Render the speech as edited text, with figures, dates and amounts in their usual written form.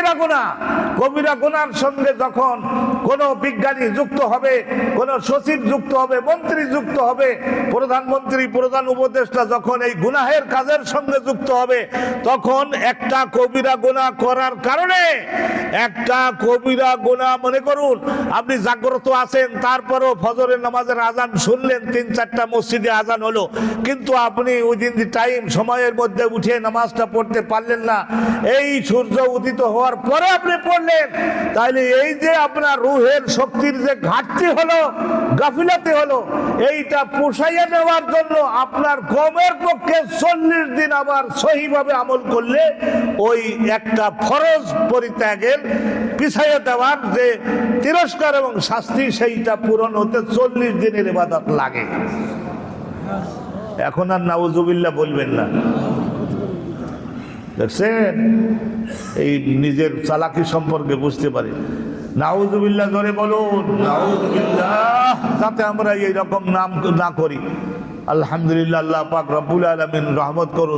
কবিরা গুনাহ। কবিরা গুনার সঙ্গে যখন কোনো বিজ্ঞানী যুক্ত হবে, কোনো সচিব যুক্ত হবে, মন্ত্রী যুক্ত হবে, প্রধানমন্ত্রী, প্রধান উপদেষ্টা যখন এই গুনাহের কাজের সঙ্গে যুক্ত হবে, তখন একটা কবিরা গুনাহ করার কারণে, একটা কবিরা গুনাহ, মনে করুন আপনি জাগ্রত আছেন, তারপরও ফজরের নামাজের আজান শুনলেন, 3-4টা মসজিদে আজান হলো, কিন্তু আপনি উইদিন দি টাইম, সময়ের মধ্যে উঠে নামাজটা পড়তে পারলেন না, এই সূর্য উদিত হওয়ার পরে আপনি পড়লেন, তাহলে এই যে আপনার রুহের শক্তির যে ঘাটতি হলো, গাফিলাতি হলো, এইটা পুষাইয়া নেওয়ার জন্য আপনার কমের পক্ষে 40 দিন আবার সহিভাবে আমল করলে ওই একটা ফরজ পরিত্যাগের, পিছাইয়া দেওয়ার যে তিরস্কার এবং শাস্তি, সেইটা পূরণ হতে 40 দিনের ইবাদত লাগে। এখন আর নাউজুবিল্লাহ বলবেন না। দেখছেন, এই নিজের চালাকি সম্পর্কে বুঝতে পারি। নাউজুবিল্লাহ ধরে বলুন, নাউজুবিল্লাহ, যাতে আমরা এইরকম নাম না করি। আলহামদুলিল্লাহ, আল্লাহ পাক রব্বুল আলামিন রহমত করুন।